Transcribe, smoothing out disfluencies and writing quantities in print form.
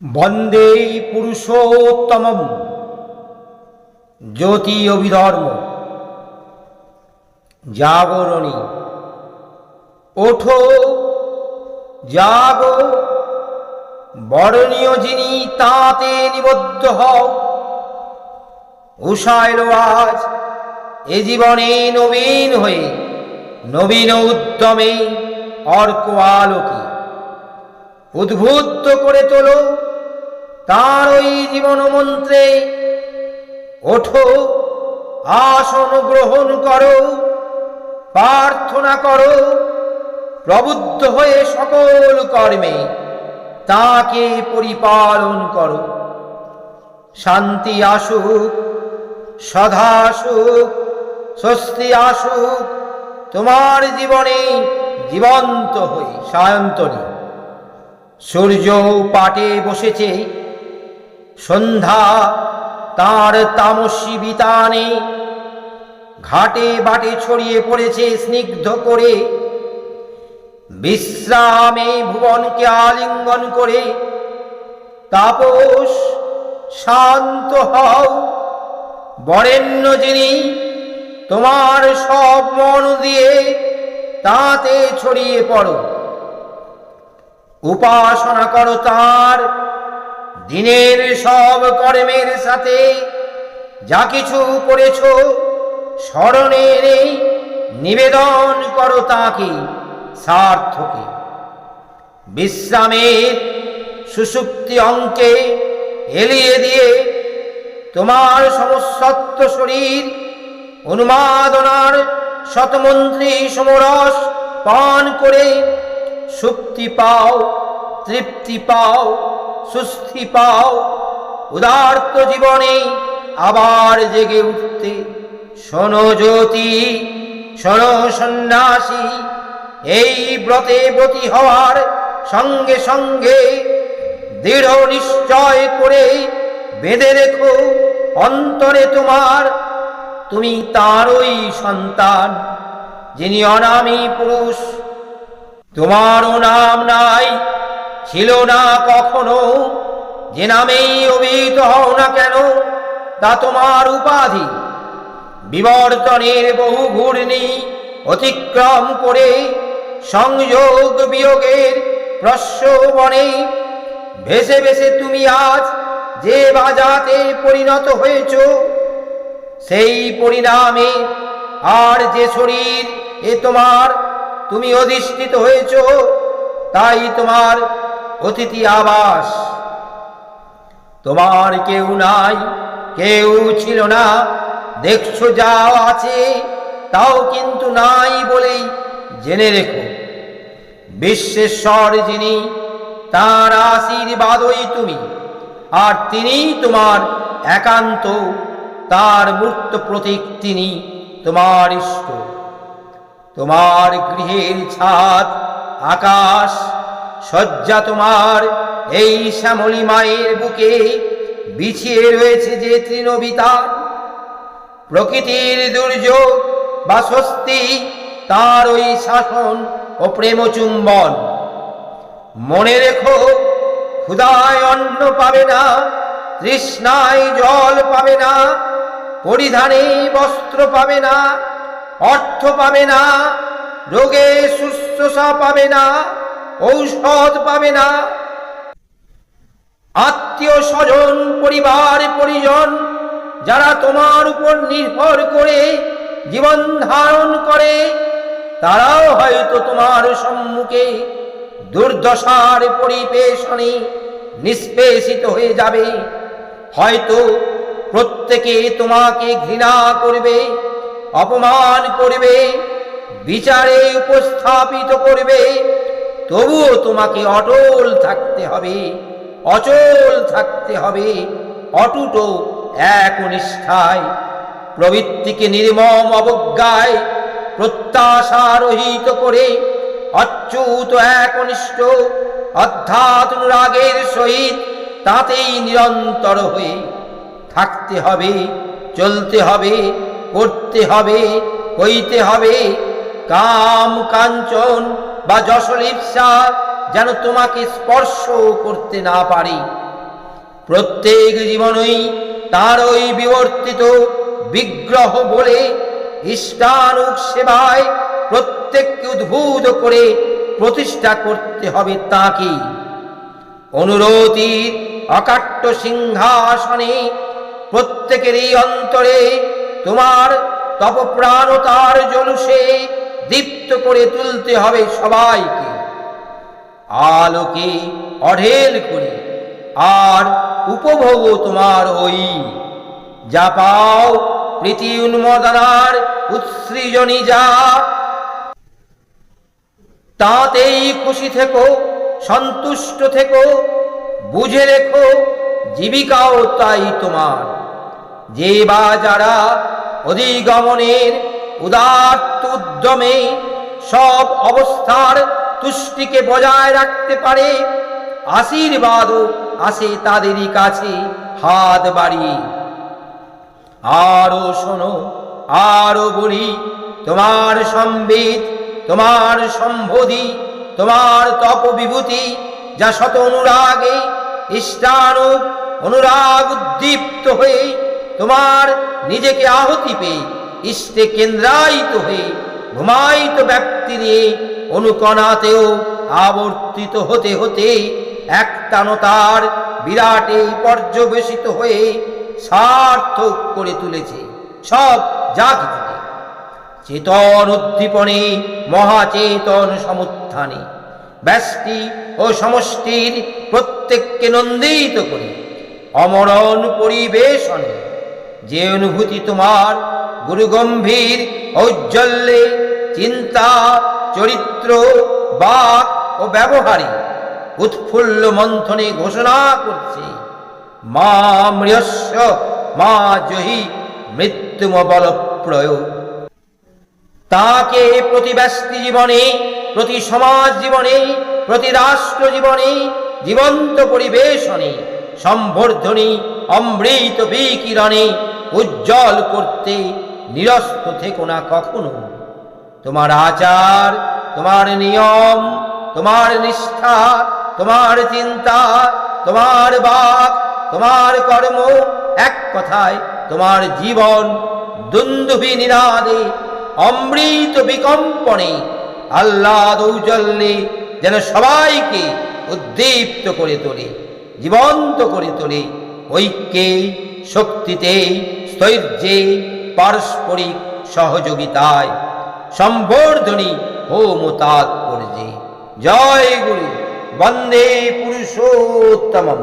বন্দে পুরুষোত্তমম জ্যোতি অভিধর্ম জাগরণী। ওঠো জাগো, বরণীয় যিনি তাতে নিবদ্ধ হও। উষা এলো আজ এ জীবনে নবীন হয়ে, নবীন উদ্যমে অর্ক আলোকে উদ্বুদ্ধ করে তোলো তার ওই জীবন মন্ত্রে। ওঠো, আসন গ্রহণ করো, প্রার্থনা করো, প্রবুদ্ধ হয়ে সকল কর্মে তাকে পরিপালন করো। শান্তি আসুক, সদা আসুক, স্বস্তি আসুক তোমার জীবনে জীবন্ত হয়ে। সায়ন্তনী। সূর্য পাটে বসেছে, সন্ধ্যা তার তামসী বিতানে, ঘাটে বাটে ছড়িয়ে পড়েছে স্নিগ্ধ করে। বিশ্রামে ভুবনকে আলিঙ্গন করে তাপস শান্ত হও। বরেণ্য যিনি তোমার সব মন দিয়ে তাতে ছড়িয়ে পড়ো। উপাসনা করো তার দিনের সব কর্মের সাথে। যা কিছু করেছ স্মরণে এনে নিবেদন করো তাকে সার্থকে। বিশ্রামের সুষুপ্তি অঙ্কে এলিয়ে দিয়ে তোমার সমস্ত শরীর উন্মাদনার শতমন্ত্রী সমরস পান করে সুপ্তি পাও, তৃপ্তি পাও, সুস্থি পাও। উদার্ত জীবনে আবার জেগে উঠতে শোনো জ্যোতি, শোনো সন্ন্যাসী। এই ব্রতে ব্রতী হওয়ার সঙ্গে সঙ্গে দৃঢ় নিশ্চয় করে বেঁধে রেখো অন্তরে তোমার, তুমি তারই সন্তান যিনি অনামী পুরুষ। তোমারও নাম নাই, ছিল না কখনো। যে নামেই অভিহিত হও না কেন তা তোমার উপাধি। বিবর্তনের বহু ঘূর্ণি অতিক্রম করে সংযোগ বিয়োগের প্রস্রবণে ভেসে ভেসে তুমি আজ যে বাজাতে পরিণত হয়েছ, সেই পরিণামে আর যে শরীর এ তোমার তুমি অধিষ্ঠিত হয়েছ, তাই তোমার অতিথি আবাস। তোমার কেউ নাই, কেউ ছিল না। দেখছো যা আছে তাও কিন্তু নাই বলেই জেনে রেখো। বিশ্বেশ্বর যিনি তার আশীর্বাদই তুমি, আর তিনি তোমার একান্ত। তার মূর্ত প্রতীক তিনি তোমার ইষ্ট। তোমার গৃহের ছাদ আকাশ শয্যা তোমার এই শ্যামলী মায়ের বুকে বিছিয়ে রয়েছে যে তৃণবিতান। প্রকৃতির দুর্যোগ বা স্বস্তি তার ওই শাসন ও প্রেম চুম্বন। মনে রেখো, ক্ষুধায় অন্ন পাবে না, তৃষ্ণায় জল পাবে না, পরিধানে বস্ত্র পাবে না, অর্থ পাবে না, রোগে শুশ্রূষা পাবে না, ঔষধ পাবে না। আত্মীয় স্বজন, পরিবার পরিজন যারা তোমার উপর নির্ভর করে জীবন ধারণ করে, তারাও হয়তো তোমার সম্মুখে দুর্দশার পরিবেশনে নিষ্পেষিত হয়ে যাবে। হয়তো প্রত্যেকে তোমাকে ঘৃণা করবে, অপমান করবে, বিচারে উপস্থাপিত করবে। তবুও তোমাকে অটল থাকতে হবে, অচল থাকতে হবে, অটুট একনিষ্ঠায়। প্রবৃত্তিকে নির্মম অবজ্ঞায় প্রত্যাশা রহিত করে অচ্যুত একনিষ্ঠ অধ্যাত্মানুরাগের সহিত তাতেই নিরন্তর হয়ে থাকতে হবে, চলতে হবে, করতে হবে, কইতে হবে। কাম কাঞ্চন বা যশলিপ্সা যেন তোমাকে স্পর্শ করতে না পারে। প্রত্যেক জীবনই তার ওই বিবর্তিত বিগ্রহ বলে ইষ্টানুগ সেবায় প্রত্যেককে উদ্বুদ্ধ করে প্রতিষ্ঠা করতে হবে তাকে। অনুরতির অকাট্য সিংহাসনে প্রত্যেকেরই অন্তরে তোমার তপপ্রাণতার জলুসে দীপ্ত করে তুলতে হবে সবাইকে। আলোকে অঢেল করে আর উপভোগ তোমার ওই যা পাও প্রীতি উন্মদনার উৎসৃজনী যা, তাতেই খুশি থেকো, সন্তুষ্ট থেকো। বুঝে রেখো জীবিকাও তাই তোমার। যে বা যারা অধিগমনের উদাত্ত উদ্যমে সব অবস্থার তুষ্টিকে বজায় রাখতে পারে, আশীর্বাদও আসে তাদেরই কাছে হাত বাড়িয়ে। আরো শোনো, আরো বলি, তোমার সম্বিত, তোমার সম্বোধি, তোমার তপ বিভূতি যা শত অনুরাগে ইষ্টানুগ অনুরাগ উদ্দীপ্ত হয়ে তোমার নিজেকে আহুতি পেয়ে ইষ্টে কেন্দ্রায়িত হয়ে ঘুমায়িত ব্যক্তি নিয়ে অনুকণাতেও আবর্তিত হতে হতে একটানতার বিরাটে পর্যবেসিত হয়ে সার্থক করে তুলেছে সব যা কিছুকে। চেতন উদ্দীপনে মহাচেতন সমুত্থানে ব্যষ্টি ও সমষ্টির প্রত্যেককে নন্দিত করে অমরণ পরিবেশনে যে অনুভূতি তোমার গুরুগম্ভীর ঔজ্জ্বল্যে চিন্তা, চরিত্র, বাক ও ব্যবহারে উৎফুল্ল মন্থনে ঘোষণা করছে, মা মৃয়স্য মা জহি মৃত্যুম বলপ্রয়োগ। তাকে প্রতি ব্যক্তি জীবনে, প্রতি সমাজ জীবনে, প্রতি রাষ্ট্র জীবনে জীবন্ত পরিবেশনে সম্বর্ধনী অমৃত বিকিরণে উজ্জ্বল করতে নিরস্ত থেকো না কখনো। তোমার আচার, তোমার নিয়ম, তোমার নিষ্ঠা, তোমার চিন্তা, তোমার বাক, তোমার কর্ম, এক কথায় তোমার জীবন দুন্দুভি নিনাদে অমৃত বিকম্পনে আহ্লাদ ঔজ্জ্বল্যে যেন সবাইকে উদ্দীপ্ত করে তোলে, জীবন্ত করে তোলে। ঐক্যে, শক্তিতে, স্থৈর্যে, পারস্পরিক সহযোগিতায় সম্বর্ধনী হোম তাৎপর্যে। জয় গুরু, বন্দে পুরুষোত্তমম।